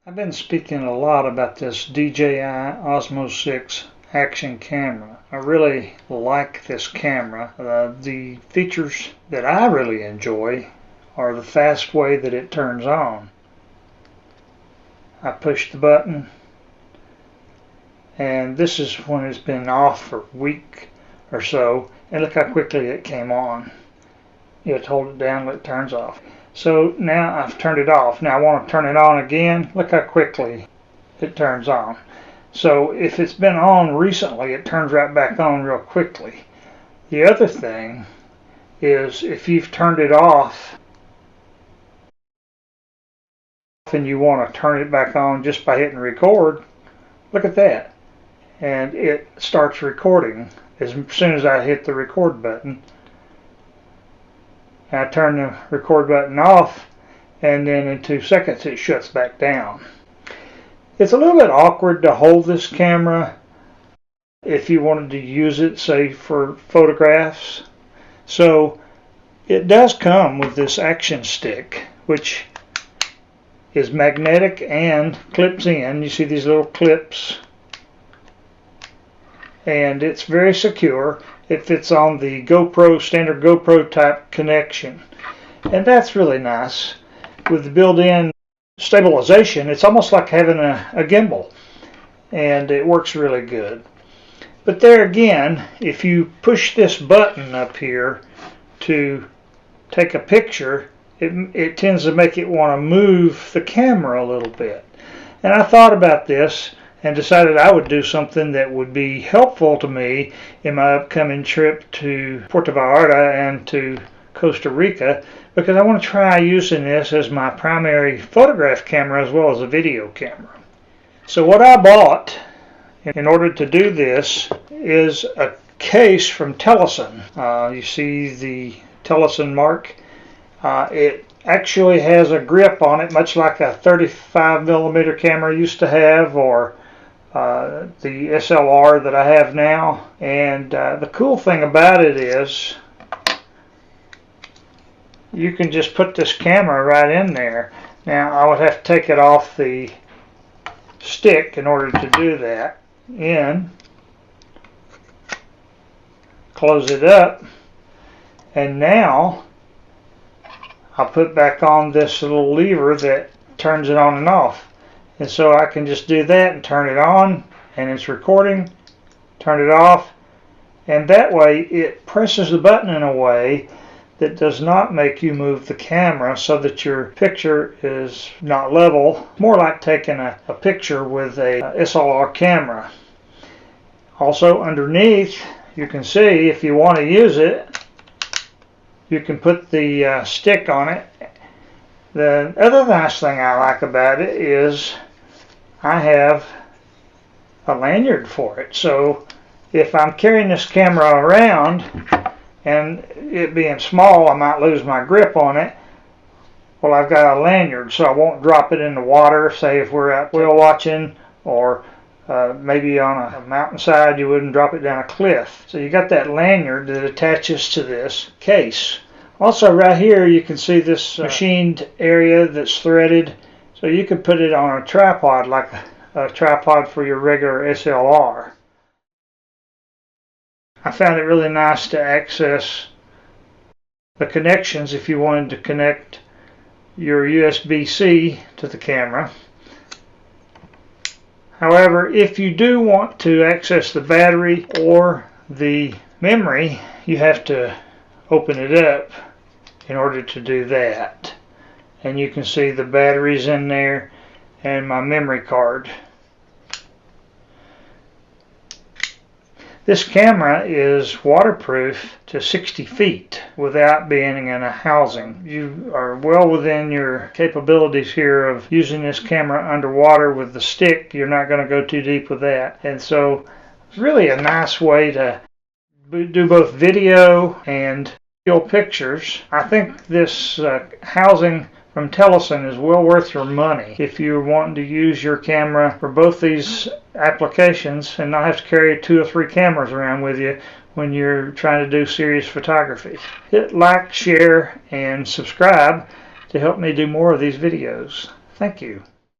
I've been speaking a lot about this DJI Osmo 6 action camera. I really like this camera. The features that I really enjoy are the fast way that it turns on. I push the button, and this is when it's been off for a week or so, and look how quickly it came on. You have to hold it down, it turns off. So now I've turned it off. Now I want to turn it on again. Look how quickly it turns on. So if it's been on recently, it turns right back on real quickly. The other thing is if you've turned it off and you want to turn it back on just by hitting record, look at that. And it starts recording as soon as I hit the record button. I turn the record button off, and then in 2 seconds it shuts back down. It's a little bit awkward to hold this camera if you wanted to use it, say, for photographs. So it does come with this action stick, which is magnetic and clips in. You see these little clips, and it's very secure. It fits on the GoPro, standard GoPro type connection, and that's really nice. With the built-in stabilization, it's almost like having a gimbal, and it works really good. But there again, if you push this button up here to take a picture, it tends to make it want to move the camera a little bit. And I thought about this and decided I would do something that would be helpful to me in my upcoming trip to Puerto Vallarta and to Costa Rica, because I want to try using this as my primary photograph camera as well as a video camera. So what I bought in order to do this is a case from Telesin. You see the Telesin mark. It actually has a grip on it, much like a 35mm camera used to have, or the SLR that I have now. And the cool thing about it is you can just put this camera right in there. Now I would have to take it off the stick in order to do that. Close it up, and now I'll put back on this little lever that turns it on and off. And so I can just do that and turn it on, and it's recording, turn it off, and that way it presses the button in a way that does not make you move the camera so that your picture is not level, more like taking a picture with a SLR camera. Also underneath, you can see if you want to use it, you can put the stick on it. The other nice thing I like about it is I have a lanyard for it. So if I'm carrying this camera around and it being small, I might lose my grip on it. Well, I've got a lanyard so I won't drop it in the water, say if we're out whale watching, or maybe on a mountainside you wouldn't drop it down a cliff. So you got that lanyard that attaches to this case. Also right here you can see this machined area that's threaded, so you can put it on a tripod, like a tripod for your regular SLR. I found it really nice to access the connections if you wanted to connect your USB-C to the camera. However, if you do want to access the battery or the memory, you have to open it up in order to do that. And you can see the batteries in there and my memory card. This camera is waterproof to 60 feet without being in a housing. You are well within your capabilities here of using this camera underwater with the stick. You're not going to go too deep with that. And so it's really a nice way to do both video and still pictures. I think this housing from Telesin is well worth your money if you're wanting to use your camera for both these applications and not have to carry 2 or 3 cameras around with you when you're trying to do serious photography. Hit like, share, and subscribe to help me do more of these videos. Thank you.